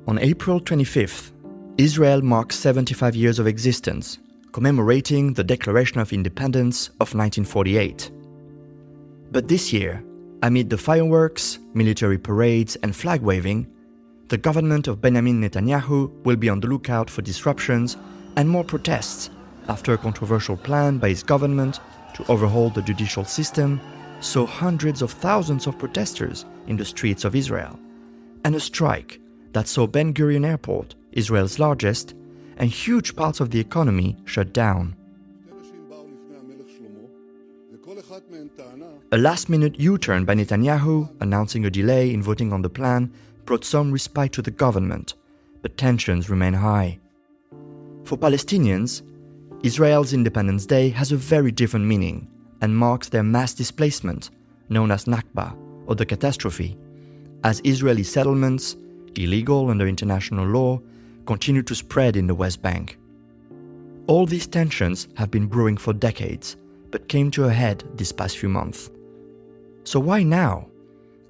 On April 25th, Israel marks 75 years of existence, commemorating the Declaration of Independence of 1948. But this year, amid the fireworks, military parades and flag waving, the government of Benjamin Netanyahu will be on the lookout for disruptions and more protests after a controversial plan by his government to overhaul the judicial system saw hundreds of thousands of protesters in the streets of Israel, and a strike that saw Ben-Gvir airport, Israel's largest, and huge parts of the economy shut down. A last-minute U-turn by Netanyahu, announcing a delay in voting on the plan, brought some respite to the government, but tensions remain high. For Palestinians, Israel's Independence Day has a very different meaning and marks their mass displacement, known as Nakba, or the catastrophe, as Israeli settlements, illegal under international law, continue to spread in the West Bank. All these tensions have been brewing for decades, but came to a head this past few months. So why now?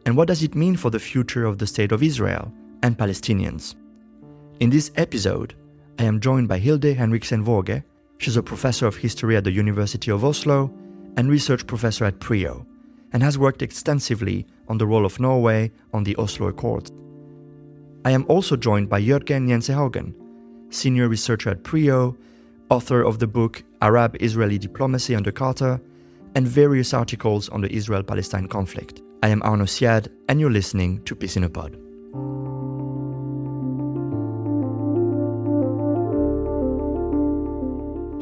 And what does it mean for the future of the State of Israel and Palestinians? In this episode, I am joined by Hilde Henriksen-Våge. She's a professor of history at the University of Oslo and research professor at PRIO, and has worked extensively on the role of Norway on the Oslo Accords. I am also joined by Jørgen Jensehaugen, senior researcher at PRIO, author of the book Arab-Israeli Diplomacy under Carter, and various articles on the Israel-Palestine conflict. I am Arno Siad, and you're listening to Peace in a Pod.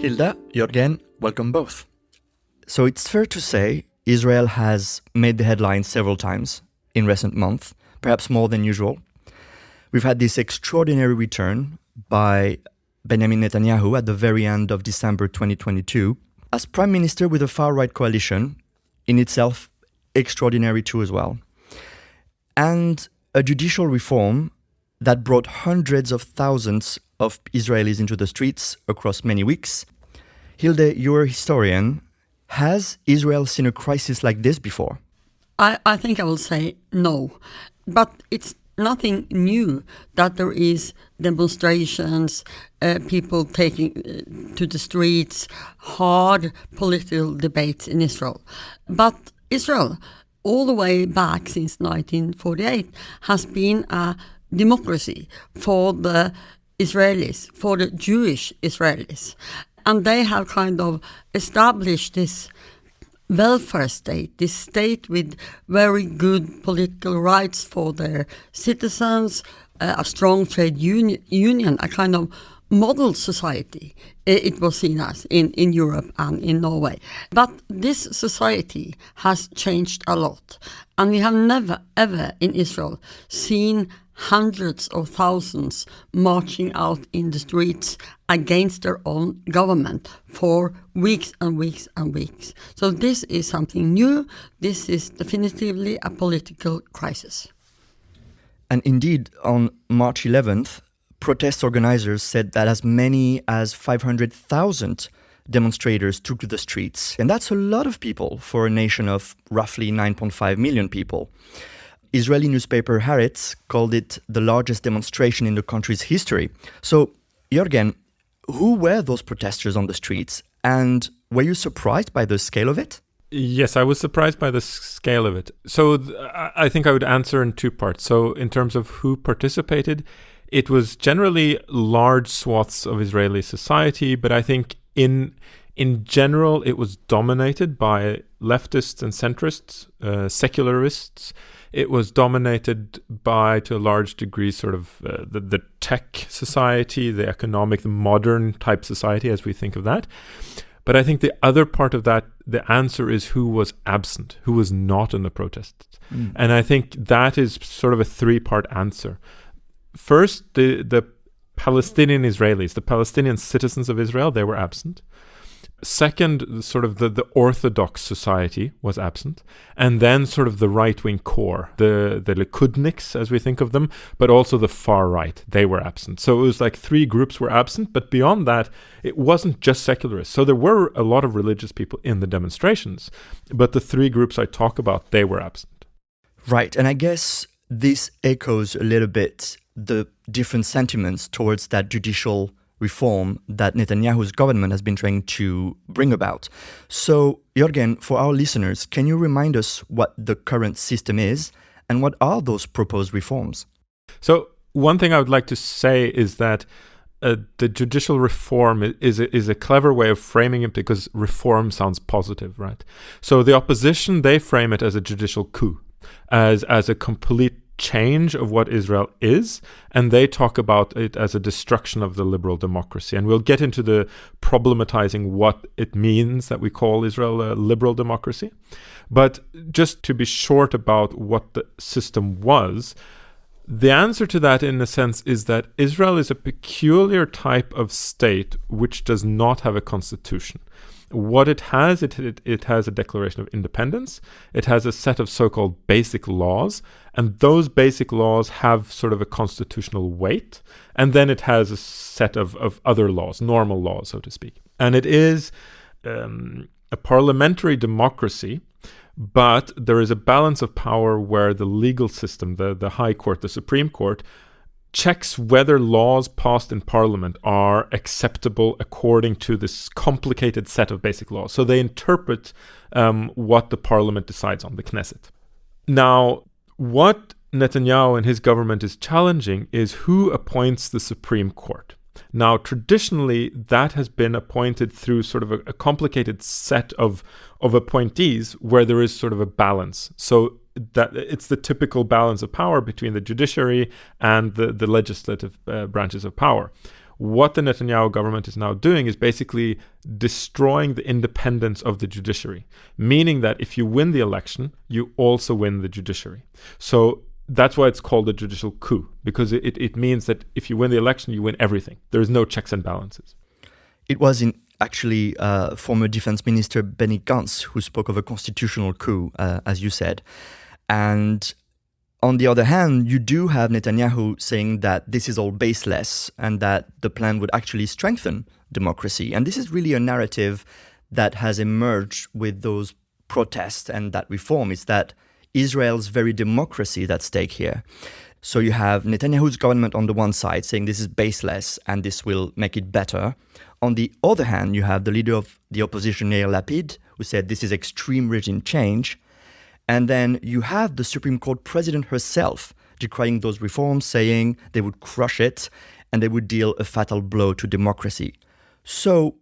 Hilda, Jørgen, welcome both. So it's fair to say Israel has made the headlines several times in recent months, perhaps more than usual. We've had this extraordinary return by Benjamin Netanyahu at the very end of December 2022 as prime minister with a far-right coalition, in itself extraordinary too as well, and a judicial reform that brought hundreds of thousands of Israelis into the streets across many weeks. Hilde, you're a historian. Has Israel seen a crisis like this before? I think I will say no, but it's nothing new that there is demonstrations, people taking to the streets, hard political debates in Israel. But Israel, all the way back since 1948, has been a democracy for the Israelis, for the Jewish Israelis. And they have kind of established this welfare state, this state with very good political rights for their citizens, a strong trade union, a kind of model society, it was seen as in Europe and in Norway. But this society has changed a lot. And we have never, ever in Israel seen hundreds of thousands marching out in the streets against their own government for weeks and weeks and weeks. So this is something new. This is definitively a political crisis. And indeed, on March 11th, protest organizers said that as many as 500,000 demonstrators took to the streets. And that's a lot of people for a nation of roughly 9.5 million people. Israeli newspaper Haaretz called it the largest demonstration in the country's history. So, Jørgen, who were those protesters on the streets, and were you surprised by the scale of it? Yes, I was surprised by the scale of it. So I think I would answer in two parts. So in terms of who participated, it was generally large swaths of Israeli society, but I think in general it was dominated by leftists and centrists, secularists. It was dominated by, to a large degree, sort of the tech society, the economic, the modern type society as we think of that. But I think the other part of that, the answer is who was absent, who was not in the protests. And I think that is sort of a three-part answer. First, the Palestinian Israelis, the Palestinian citizens of Israel, they were absent. Second, sort of the Orthodox society was absent. And then sort of the right-wing core, the Likudniks, as we think of them, but also the far right, they were absent. So it was like three groups were absent, but beyond that, it wasn't just secularists. So there were a lot of religious people in the demonstrations, but the three groups I talk about, they were absent. Right, and I guess this echoes a little bit the different sentiments towards that judicial reform that Netanyahu's government has been trying to bring about. So, Jürgen, for our listeners, can you remind us what the current system is and what are those proposed reforms? So, one thing I would like to say is that the judicial reform is a clever way of framing it, because reform sounds positive, right? So the opposition, they frame it as a judicial coup, as a complete change of what Israel is, and they talk about it as a destruction of the liberal democracy. And we'll get into the problematizing what it means that we call Israel a liberal democracy. But just to be short about what the system was, the answer to that, in a sense, is that Israel is a peculiar type of state which does not have a constitution. What it has, it has a declaration of independence. It has a set of so-called basic laws, and those basic laws have sort of a constitutional weight. And then it has a set of other laws, normal laws, so to speak. And it is a parliamentary democracy, but there is a balance of power where the legal system, the High Court, the Supreme Court, checks whether laws passed in parliament are acceptable according to this complicated set of basic laws. So they interpret what the parliament decides on, the Knesset. Now, what Netanyahu and his government is challenging is who appoints the Supreme Court. Now, traditionally, that has been appointed through sort of a complicated set of appointees where there is sort of a balance. So that it's the typical balance of power between the judiciary and the legislative branches of power. What the Netanyahu government is now doing is basically destroying the independence of the judiciary, meaning that if you win the election, you also win the judiciary. So that's why it's called a judicial coup, because it means that if you win the election, you win everything. There is no checks and balances. It was actually former Defense Minister Benny Gantz who spoke of a constitutional coup, as you said. And on the other hand, you do have Netanyahu saying that this is all baseless and that the plan would actually strengthen democracy. And this is really a narrative that has emerged with those protests and that reform, is that Israel's very democracy is at stake here. So you have Netanyahu's government on the one side saying this is baseless and this will make it better. On the other hand, you have the leader of the opposition, Yair Lapid, who said this is extreme regime change. And then you have the Supreme Court president herself decrying those reforms, saying they would crush it and they would deal a fatal blow to democracy. So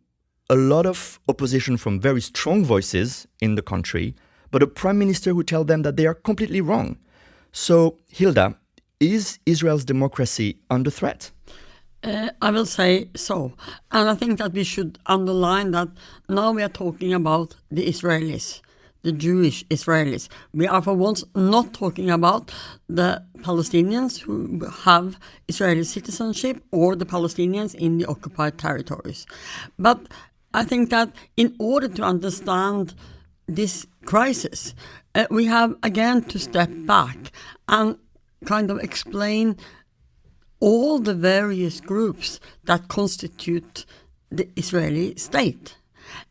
a lot of opposition from very strong voices in the country, but a prime minister who tells them that they are completely wrong. So, Hilda, is Israel's democracy under threat? I will say so. And I think that we should underline that now we are talking about the Israelis, the Jewish Israelis. We are for once not talking about the Palestinians who have Israeli citizenship or the Palestinians in the occupied territories. But I think that in order to understand this crisis, we have again to step back and kind of explain all the various groups that constitute the Israeli state.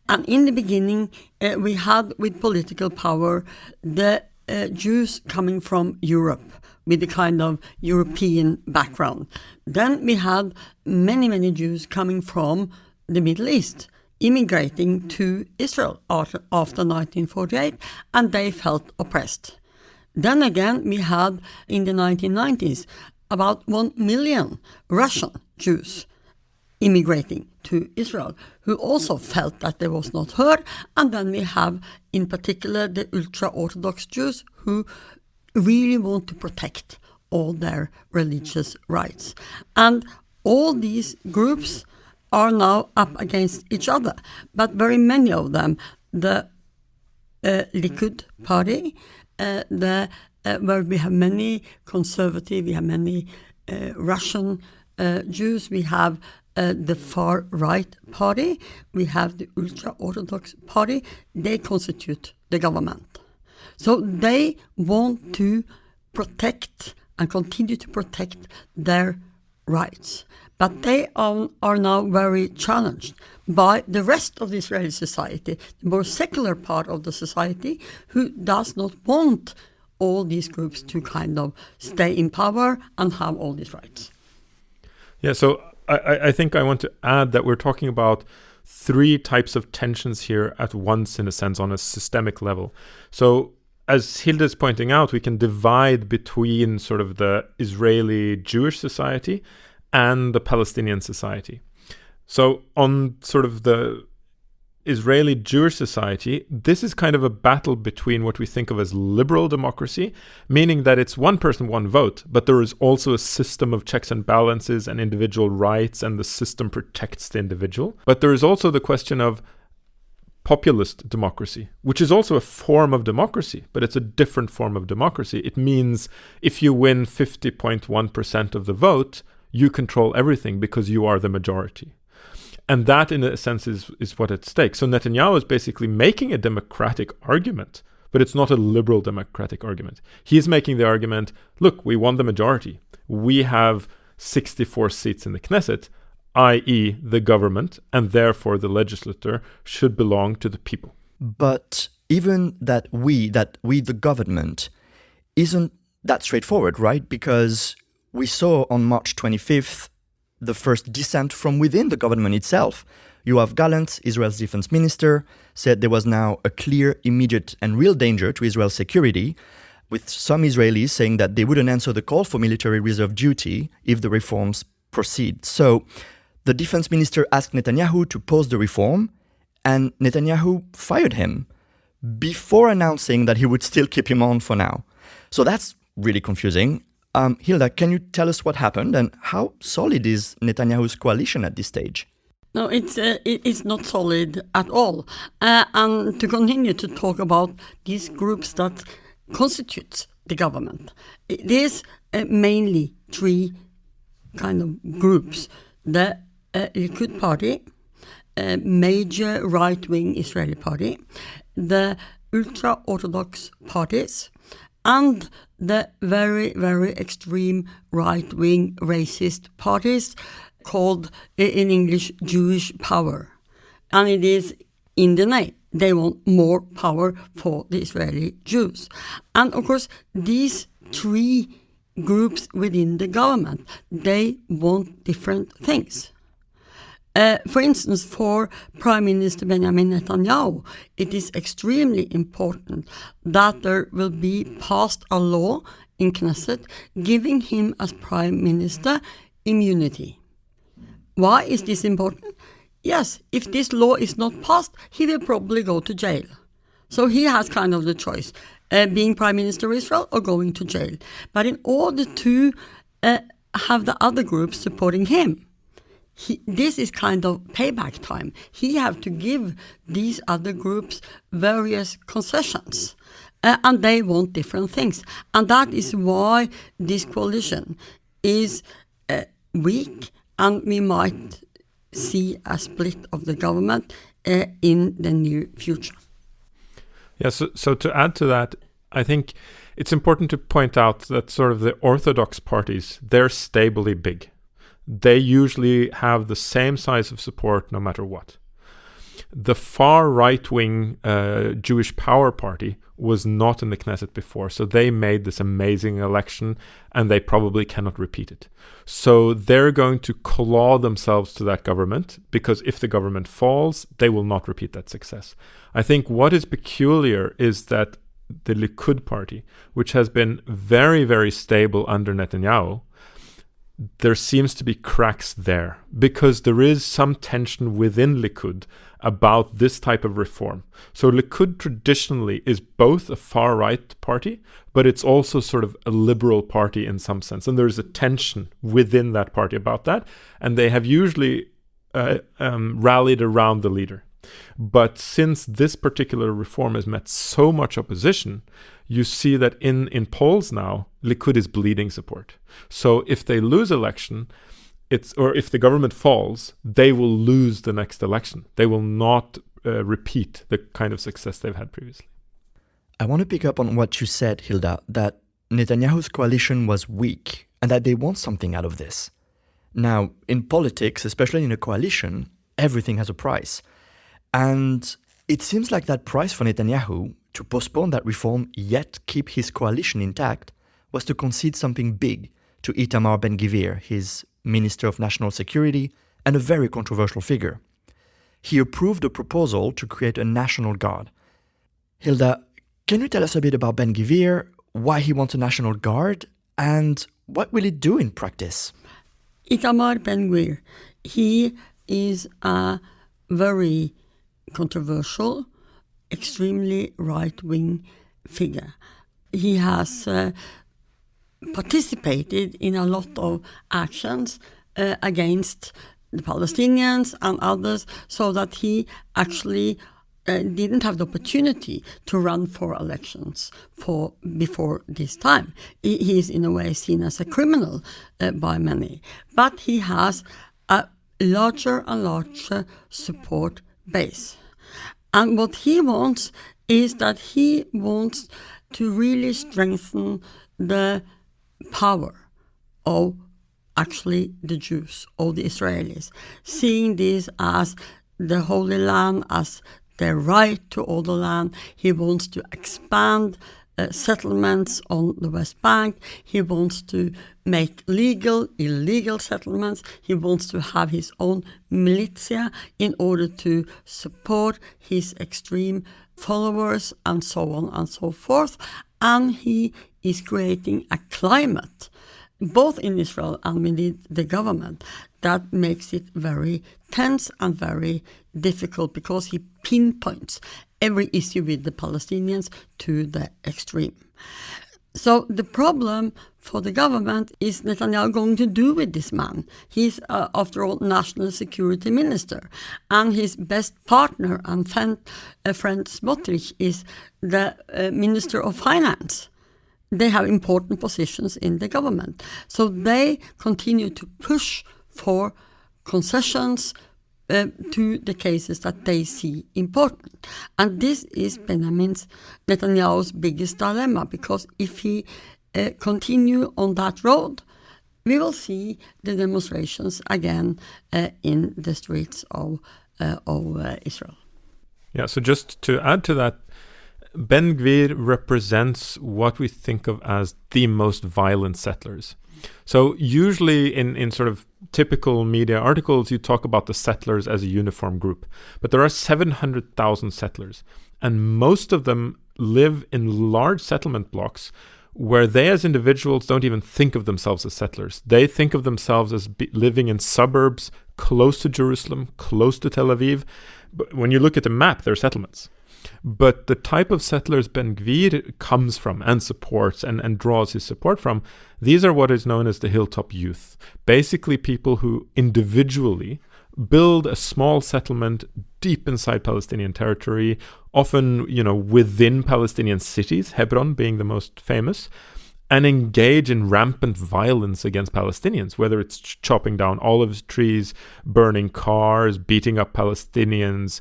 And in the beginning, we had with political power the Jews coming from Europe with a kind of European background. Then we had many, many Jews coming from the Middle East, immigrating to Israel after 1948, and they felt oppressed. Then again, we had in the 1990s about 1 million Russian Jews immigrating to Israel, who also felt that they was not heard. And then we have, in particular, the ultra-Orthodox Jews who really want to protect all their religious rights. And all these groups are now up against each other. But very many of them, the Likud party, where we have many conservative, we have many Russian Jews, we have the far-right party, we have the ultra-Orthodox party, they constitute the government. So they want to protect and continue to protect their rights. But they are now very challenged by the rest of the Israeli society, the more secular part of the society, who does not want all these groups to kind of stay in power and have all these rights. Yeah, so I think I want to add that we're talking about three types of tensions here at once, in a sense, on a systemic level. So as Hilda is pointing out, we can divide between sort of the Israeli Jewish society and the Palestinian society. So on sort of the Israeli Jewish society, this is kind of a battle between what we think of as liberal democracy, meaning that it's one person, one vote, but there is also a system of checks and balances and individual rights, and the system protects the individual. But there is also the question of populist democracy, which is also a form of democracy, but it's a different form of democracy. It means if you win 50.1% of the vote, you control everything because you are the majority. And that, in a sense, is what at stake. So Netanyahu is basically making a democratic argument, but it's not a liberal democratic argument. He's making the argument, look, we won the majority. We have 64 seats in the Knesset, i.e. the government, and therefore the legislature should belong to the people. But even that we, the government, isn't that straightforward, right? Because we saw on March 25th, the first dissent from within the government itself. Yoav Gallant, Israel's defense minister, said there was now a clear, immediate and real danger to Israel's security, with some Israelis saying that they wouldn't answer the call for military reserve duty if the reforms proceed. So the defense minister asked Netanyahu to pause the reform, and Netanyahu fired him before announcing that he would still keep him on for now. So that's really confusing. Hilda, can you tell us what happened and how solid is Netanyahu's coalition at this stage? No, it's not solid at all. And to continue to talk about these groups that constitutes the government, it is mainly three kind of groups. The Likud party, a major right-wing Israeli party, the ultra-Orthodox parties, and the very, very extreme right-wing racist parties called, in English, Jewish power. And it is in the name. They want more power for the Israeli Jews. And of course, these three groups within the government, they want different things. For instance, for Prime Minister Benjamin Netanyahu, it is extremely important that there will be passed a law in Knesset giving him as Prime Minister immunity. Why is this important? Yes, if this law is not passed, he will probably go to jail. So he has kind of the choice, being Prime Minister of Israel or going to jail. But in order to have the other groups supporting him, this is kind of payback time. He have to give these other groups various concessions, and they want different things. And that is why this coalition is weak, and we might see a split of the government in the near future. Yeah, so to add to that, I think it's important to point out that sort of the Orthodox parties, they're stably big. They usually have the same size of support no matter what. The far right-wing Jewish Power Party was not in the Knesset before, so they made this amazing election and they probably cannot repeat it. So they're going to claw themselves to that government, because if the government falls, they will not repeat that success. I think what is peculiar is that the Likud party, which has been very, very stable under Netanyahu, there seems to be cracks there, because there is some tension within Likud about this type of reform. So Likud traditionally is both a far-right party, but it's also sort of a liberal party in some sense. And there's a tension within that party about that. And they have usually rallied around the leader. But since this particular reform has met so much opposition, you see that in polls now, Likud is bleeding support. So if they lose election, or if the government falls, they will lose the next election. They will not repeat the kind of success they've had previously. I want to pick up on what you said, Hilda, that Netanyahu's coalition was weak and that they want something out of this. Now, in politics, especially in a coalition, everything has a price. And It seems like that price for Netanyahu to postpone that reform yet keep his coalition intact was to concede something big to Itamar Ben-Gvir, his Minister of National Security and a very controversial figure. He approved a proposal to create a national guard. Hilda, can you tell us a bit about Ben-Gvir, why he wants a national guard, and what will it do in practice? Itamar Ben-Gvir, he is a very controversial, extremely right-wing figure. He has participated in a lot of actions against the Palestinians and others, so that he actually didn't have the opportunity to run for elections before this time. He is in a way seen as a criminal by many, but he has a larger and larger support base. And what he wants is that he wants to really strengthen the power of actually the Jews, of the Israelis, seeing this as the Holy Land, as their right to all the land. He wants to expand settlements on the West Bank. He wants to make legal, illegal settlements. He wants to have his own militia in order to support his extreme followers and so on and so forth. And he is creating a climate, both in Israel and within the government, that makes it very tense and very difficult, because he pinpoints every issue with the Palestinians to the extreme. So the problem for the government is Netanyahu going to do with this man? He's, after all, national security minister, and his best partner and friend Smotrich is the minister of finance. They have important positions in the government. So they continue to push for concessions to the cases that they see important. And this is Benjamin Netanyahu's biggest dilemma, because if he continue on that road, we will see the demonstrations again in the streets of Israel. Yeah, so just to add to that, Ben-Gvir represents what we think of as the most violent settlers. So usually in sort of typical media articles, you talk about the settlers as a uniform group. But there are 700,000 settlers, and most of them live in large settlement blocks where they as individuals don't even think of themselves as settlers. They think of themselves as living in suburbs close to Jerusalem, close to Tel Aviv. But when you look at the map, they're settlements. But the type of settlers Ben-Gvir comes from and supports and draws his support from, these are what is known as the hilltop youth. Basically people who individually build a small settlement deep inside Palestinian territory, often, within Palestinian cities, Hebron being the most famous, and engage in rampant violence against Palestinians, whether it's chopping down olive trees, burning cars, beating up Palestinians.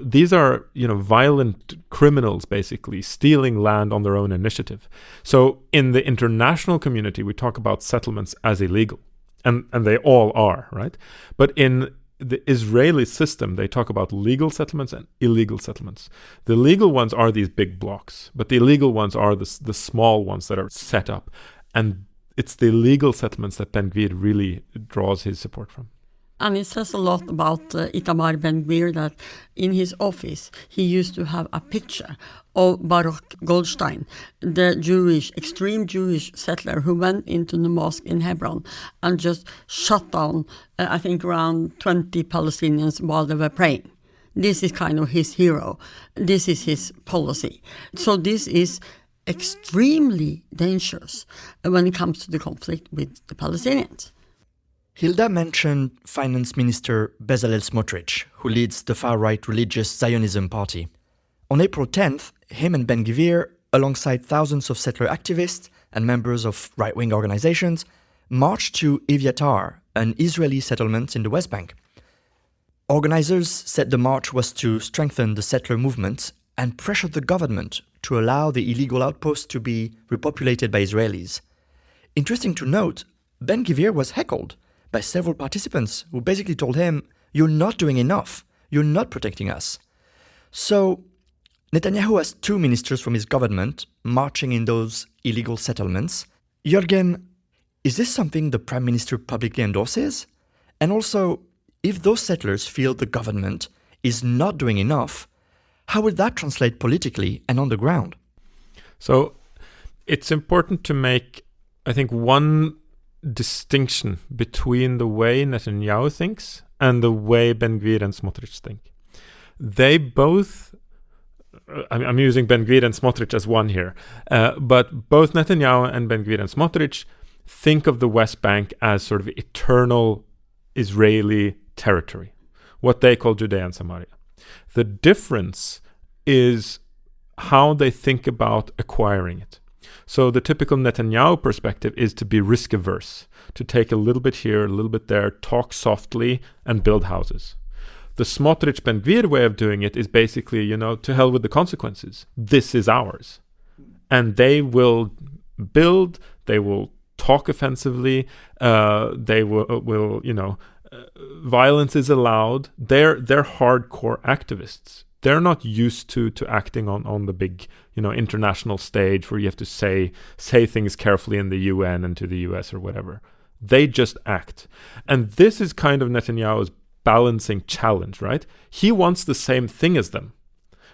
These are, violent criminals, basically, stealing land on their own initiative. So in the international community, we talk about settlements as illegal, and they all are, right? But in the Israeli system, they talk about legal settlements and illegal settlements. The legal ones are these big blocks, but the illegal ones are the small ones that are set up. And it's the illegal settlements that Ben-Gvir really draws his support from. And it says a lot about Itamar Ben-Gvir that in his office he used to have a picture of Baruch Goldstein, the extreme Jewish settler who went into the mosque in Hebron and just shot down, I think, around 20 Palestinians while they were praying. This is kind of his hero. This is his policy. So this is extremely dangerous when it comes to the conflict with the Palestinians. Hilda mentioned Finance Minister Bezalel Smotrich, who leads the far-right religious Zionism party. On April 10th, him and Ben-Gvir, alongside thousands of settler activists and members of right-wing organizations, marched to Eviatar, an Israeli settlement in the West Bank. Organizers said the march was to strengthen the settler movement and pressure the government to allow the illegal outpost to be repopulated by Israelis. Interesting to note, Ben-Gvir was heckled by several participants who basically told him, "You're not doing enough. You're not protecting us." So, Netanyahu has 2 ministers from his government marching in those illegal settlements. Jürgen, is this something the Prime Minister publicly endorses? And also, if those settlers feel the government is not doing enough, how would that translate politically and on the ground? So it's important to make, I think, one distinction between the way Netanyahu thinks and the way Ben-Gvir and Smotrich think. They both, I'm using Ben-Gvir and Smotrich as one here, but both Netanyahu and Ben-Gvir and Smotrich think of the West Bank as sort of eternal Israeli territory, what they call Judea and Samaria. The difference is how they think about acquiring it. So the typical Netanyahu perspective is to be risk averse, to take a little bit here, a little bit there, talk softly, and build houses. The Smotrich Ben-Gvir way of doing it is basically, to hell with the consequences. This is ours. And they will build, they will talk offensively, they will violence is allowed. They're hardcore activists. They're not used to acting on the big, international stage where you have to say things carefully in the UN and to the US or whatever. They just act. And this is kind of Netanyahu's balancing challenge, right? He wants the same thing as them.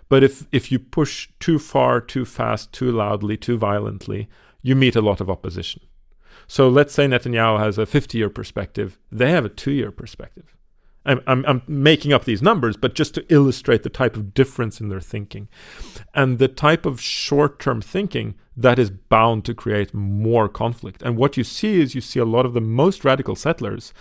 But if you push too far, too fast, too loudly, too violently, you meet a lot of opposition. So let's say Netanyahu has a 50-year perspective. They have a 2-year perspective. I'm making up these numbers, but just to illustrate the type of difference in their thinking. And the type of short-term thinking that is bound to create more conflict. And what you see is a lot of the most radical settlers,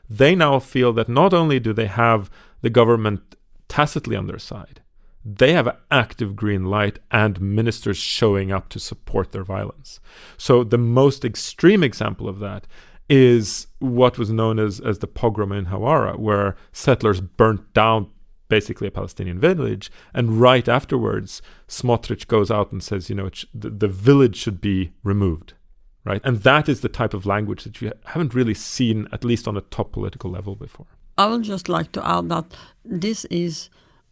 they now feel that not only do they have the government tacitly on their side, they have active green light and ministers showing up to support their violence. So the most extreme example of that is what was known as the pogrom in Hawara, where settlers burnt down basically a Palestinian village, and right afterwards Smotrich goes out and says, the village should be removed, right? And that is the type of language that you haven't really seen, at least on a top political level, before. I would just like to add that this is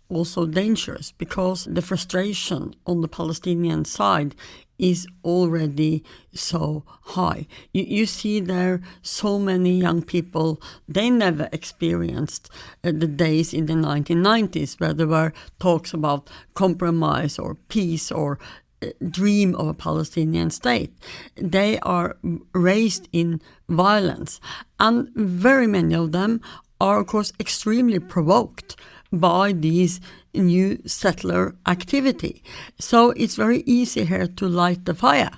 also dangerous because the frustration on the Palestinian side is already so high. You see there so many young people, they never experienced the days in the 1990s where there were talks about compromise or peace or dream of a Palestinian state. They are raised in violence, and very many of them are, of course, extremely provoked by these new settler activity. So it's very easy here to light the fire,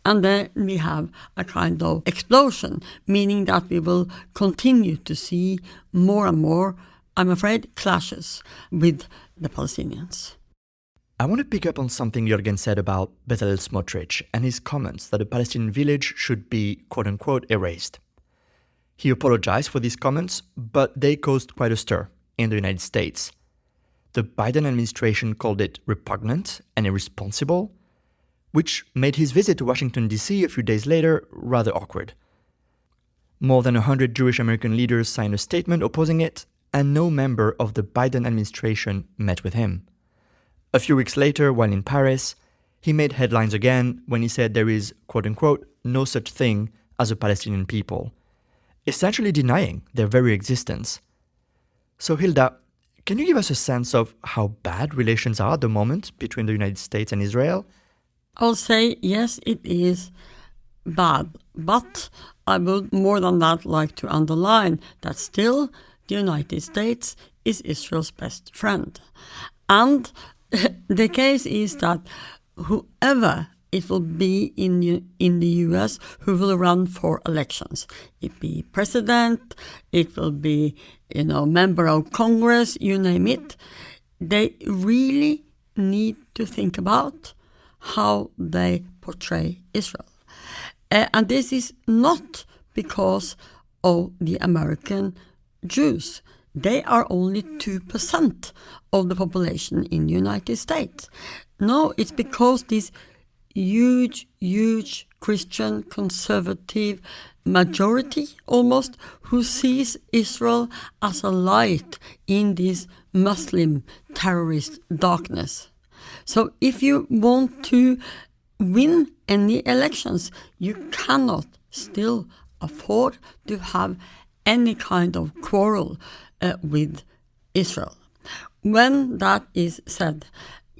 and then we have a kind of explosion, meaning that we will continue to see more and more, I'm afraid, clashes with the Palestinians. I want to pick up on something Jürgen said about Bezalel Smotrich and his comments that a Palestinian village should be quote-unquote erased. He apologized for these comments, but they caused quite a stir in the United States. The Biden administration called it repugnant and irresponsible, which made his visit to Washington, D.C. a few days later rather awkward. More than 100 Jewish American leaders signed a statement opposing it, and no member of the Biden administration met with him. A few weeks later, while in Paris, he made headlines again when he said there is, quote-unquote, no such thing as a Palestinian people, essentially denying their very existence. So Hilda, can you give us a sense of how bad relations are at the moment between the United States and Israel? I'll say, yes, it is bad. But I would more than that like to underline that still the United States is Israel's best friend. And the case is that whoever it will be in the US who will run for elections, it be president, it will be member of Congress, you name it, they really need to think about how they portray Israel. And this is not because of the American Jews. They are only 2% of the population in the United States. No, it's because these huge Christian, conservative majority almost, who sees Israel as a light in this Muslim terrorist darkness. So if you want to win any elections, you cannot still afford to have any kind of quarrel with Israel. When that is said,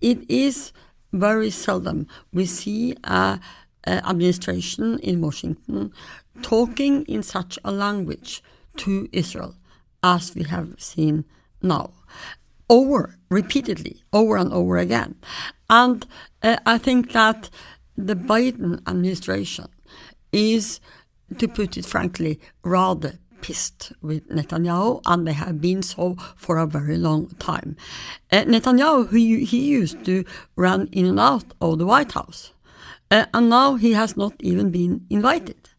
it is very seldom we see an administration in Washington talking in such a language to Israel as we have seen now, repeatedly, over and over again. And I think that the Biden administration is, to put it frankly, rather pissed with Netanyahu, and they have been so for a very long time. Netanyahu, he used to run in and out of the White House, and now he has not even been invited.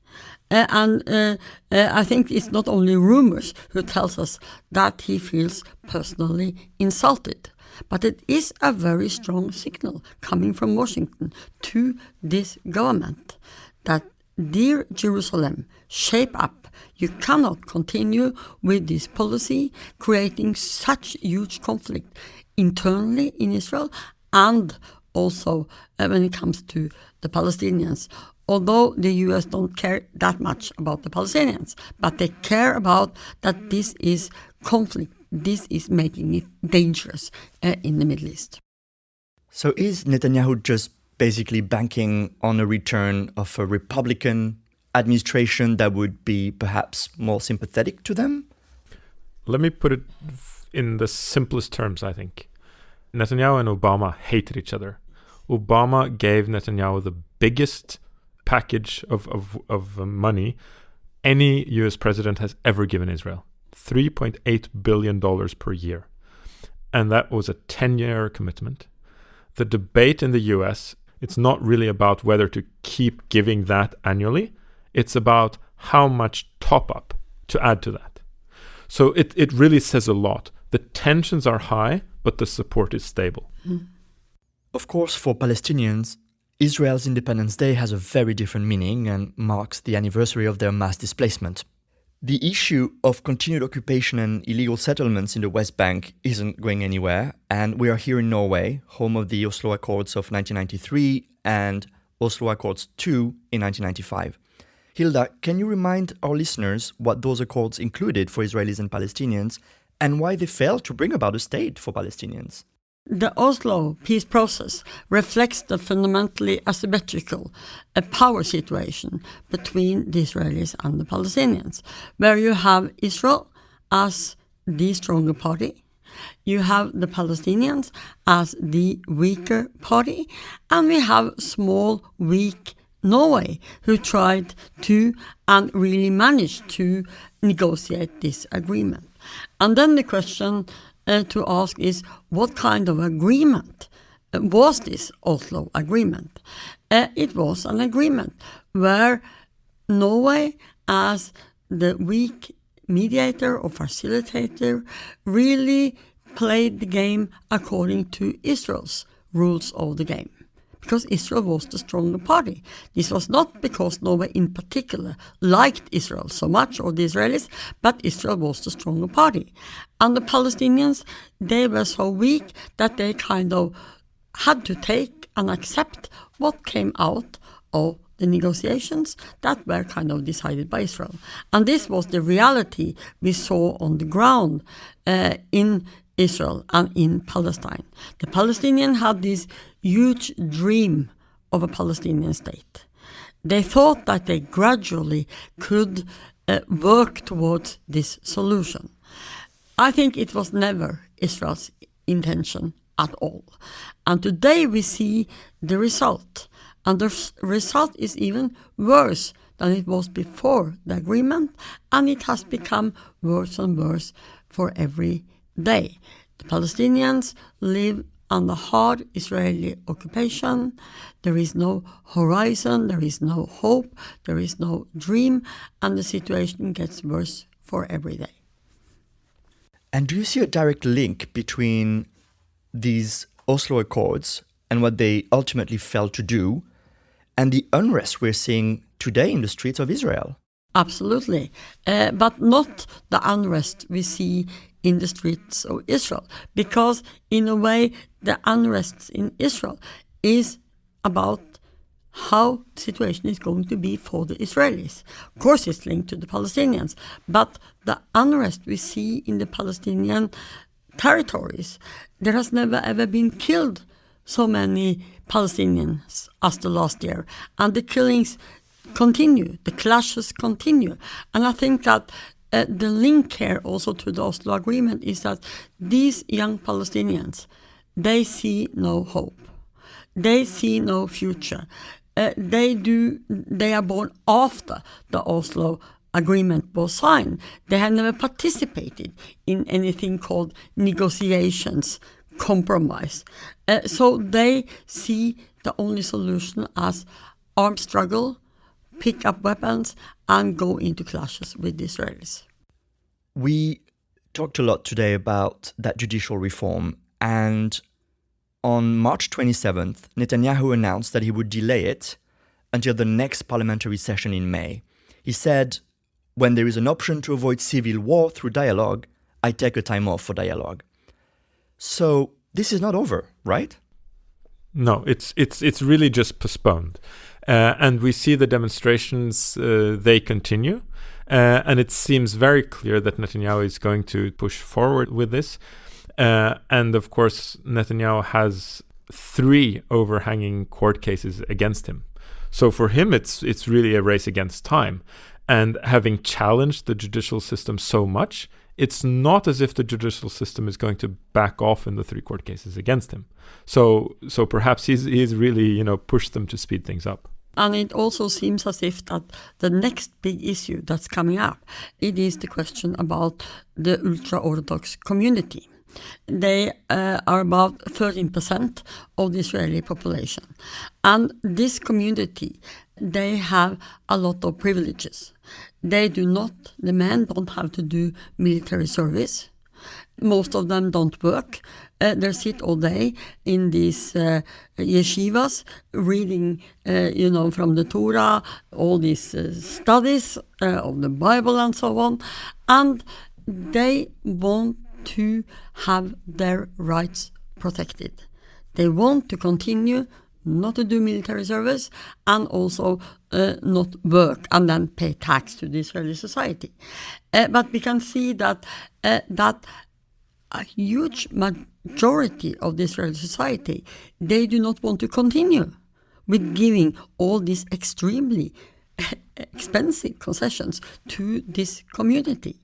I think it's not only rumors who tells us that he feels personally insulted, but it is a very strong signal coming from Washington to this government that, dear Jerusalem, shape up. You cannot continue with this policy, creating such huge conflict internally in Israel and also when it comes to the Palestinians. Although the US don't care that much about the Palestinians, but they care about that this is conflict. This is making it dangerous in the Middle East. So is Netanyahu just basically banking on a return of a Republican administration that would be perhaps more sympathetic to them? Let me put it in the simplest terms, I think. Netanyahu and Obama hated each other. Obama gave Netanyahu the biggest package of money any US president has ever given Israel. $3.8 billion per year. And that was a 10-year commitment. The debate in the US, it's not really about whether to keep giving that annually. It's about how much top-up to add to that. So it really says a lot. The tensions are high, but the support is stable. Of course, for Palestinians, Israel's Independence Day has a very different meaning and marks the anniversary of their mass displacement. The issue of continued occupation and illegal settlements in the West Bank isn't going anywhere, and we are here in Norway, home of the Oslo Accords of 1993 and Oslo Accords II in 1995. Hilda, can you remind our listeners what those accords included for Israelis and Palestinians and why they failed to bring about a state for Palestinians? The Oslo peace process reflects the fundamentally asymmetrical power situation between the Israelis and the Palestinians, where you have Israel as the stronger party, you have the Palestinians as the weaker party, and we have small, weak Norway, who tried to and really managed to negotiate this agreement. And then the question to ask is, what kind of agreement was this Oslo agreement? It was an agreement where Norway, as the weak mediator or facilitator, really played the game according to Israel's rules of the game, because Israel was the stronger party. This was not because Norway in particular liked Israel so much, or the Israelis, but Israel was the stronger party. And the Palestinians, they were so weak that they kind of had to take and accept what came out of the negotiations that were kind of decided by Israel. And this was the reality we saw on the ground in Israel and in Palestine. The Palestinians had this huge dream of a Palestinian state. They thought that they gradually could work towards this solution. I think it was never Israel's intention at all. And today we see the result. And the result is even worse than it was before the agreement, and it has become worse and worse for every day. The Palestinians live under hard Israeli occupation. There is no horizon, there is no hope, there is no dream, and the situation gets worse for every day. And do you see a direct link between these Oslo Accords and what they ultimately failed to do, and the unrest we're seeing today in the streets of Israel. Absolutely. But not the unrest we see in the streets of Israel. Because in a way, the unrest in Israel is about how the situation is going to be for the Israelis. Of course, it's linked to the Palestinians. But the unrest we see in the Palestinian territories, there has never ever been killed so many Palestinians as the last year. And the killings continue, the clashes continue. And I think that the link here also to the Oslo Agreement is that these young Palestinians, they see no hope. They see no future. They are born after the Oslo Agreement was signed. They have never participated in anything called negotiations, compromise. So they see the only solution as armed struggle, pick up weapons, and go into clashes with the Israelis. We talked a lot today about that judicial reform, and on March 27th, Netanyahu announced that he would delay it until the next parliamentary session in May. He said, "When there is an option to avoid civil war through dialogue, I take a time off for dialogue." So this is not over, right? No, it's really just postponed. And we see the demonstrations, they continue. And it seems very clear that Netanyahu is going to push forward with this. And of course, Netanyahu has 3 overhanging court cases against him. So for him, it's really a race against time. And having challenged the judicial system so much, it's not as if the judicial system is going to back off in the 3 court cases against him. So perhaps he's really, pushed them to speed things up. And it also seems as if that the next big issue that's coming up, it is the question about the ultra-Orthodox community. They are about 13% of the Israeli population. And this community, they have a lot of privileges. The men don't have to do military service. Most of them don't work. They sit all day in these yeshivas, reading, from the Torah, all these studies of the Bible and so on. And they want to have their rights protected. They want to continue not to do military service and also not work and then pay tax to the Israeli society. But we can see that a huge majority of the Israeli society, they do not want to continue with giving all these extremely expensive concessions to this community.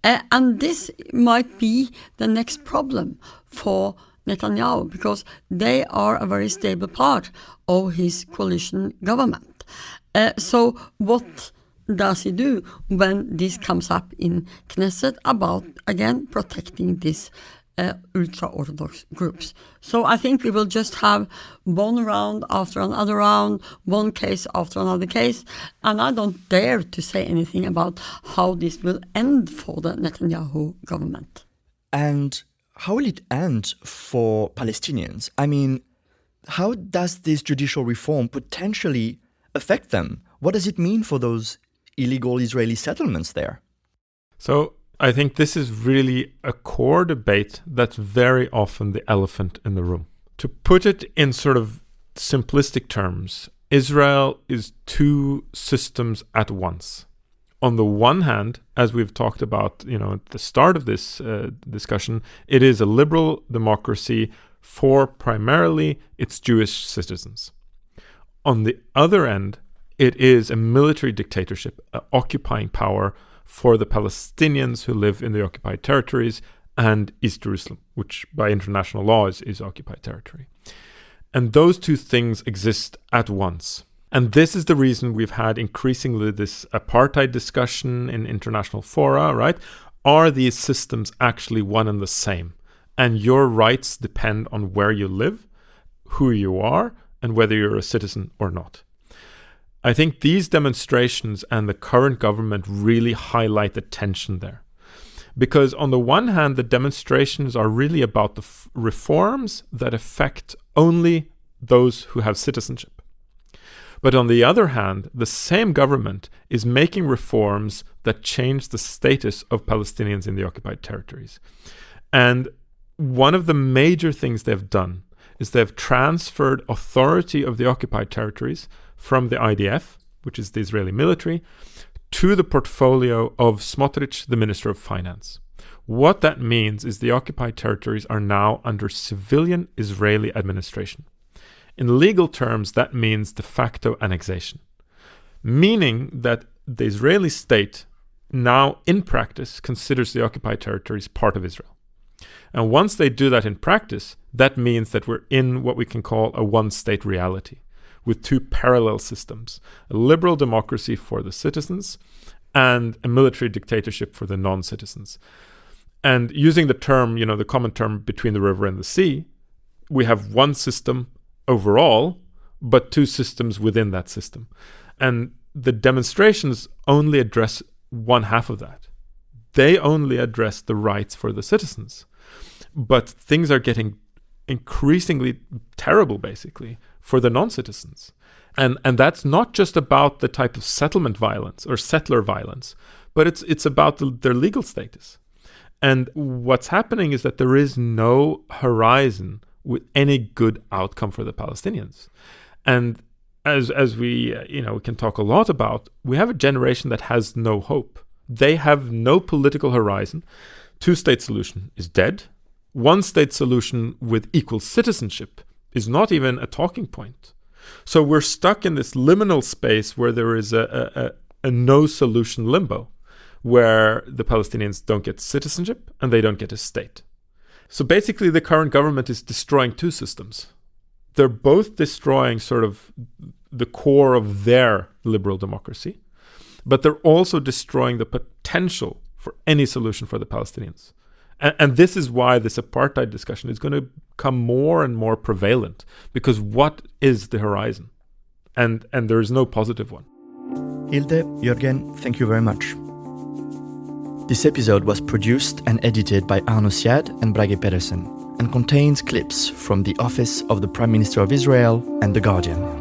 And this might be the next problem for Netanyahu, because they are a very stable part of his coalition government. So what does he do when this comes up in Knesset about, again, protecting these ultra-Orthodox groups? So I think we will just have one round after another round, one case after another case, and I don't dare to say anything about how this will end for the Netanyahu government. And how will it end for Palestinians? I mean, how does this judicial reform potentially affect them? What does it mean for those illegal Israeli settlements there? So I think this is really a core debate that's very often the elephant in the room. To put it in sort of simplistic terms, Israel is 2 systems at once. On the one hand, as we've talked about, at the start of this discussion, it is a liberal democracy for primarily its Jewish citizens. On the other end, it is a military dictatorship, occupying power for the Palestinians who live in the occupied territories and East Jerusalem, which by international law is occupied territory. And those 2 things exist at once. And this is the reason we've had increasingly this apartheid discussion in international fora, right? Are these systems actually one and the same? And your rights depend on where you live, who you are, and whether you're a citizen or not. I think these demonstrations and the current government really highlight the tension there. Because on the one hand, the demonstrations are really about the reforms that affect only those who have citizenship. But on the other hand, the same government is making reforms that change the status of Palestinians in the occupied territories. And one of the major things they've done is they've transferred authority of the occupied territories from the IDF, which is the Israeli military, to the portfolio of Smotrich, the Minister of Finance. What that means is the occupied territories are now under civilian Israeli administration. In legal terms, that means de facto annexation, meaning that the Israeli state now, in practice, considers the occupied territories part of Israel. And once they do that in practice, that means that we're in what we can call a one-state reality, with two parallel systems, a liberal democracy for the citizens and a military dictatorship for the non-citizens. And using the term, the common term between the river and the sea, we have one system overall, but two systems within that system. And the demonstrations only address one half of that. They only address the rights for the citizens. But things are getting increasingly terrible, basically, for the non-citizens. And that's not just about the type of settlement violence or settler violence, but it's about their legal status. And what's happening is that there is no horizon with any good outcome for the Palestinians. And as we we can talk a lot about, we have a generation that has no hope. They have no political horizon. Two-state solution is dead. One-state solution with equal citizenship is not even a talking point. So we're stuck in this liminal space where there is a no-solution limbo, where the Palestinians don't get citizenship and they don't get a state. So basically the current government is destroying two systems. They're both destroying sort of the core of their liberal democracy, but they're also destroying the potential for any solution for the Palestinians. And this is why this apartheid discussion is going to become more and more prevalent, because what is the horizon? And there is no positive one. Hilde, Jørgen, thank you very much. This episode was produced and edited by Arno Siad and Brage Pedersen and contains clips from the Office of the Prime Minister of Israel and The Guardian.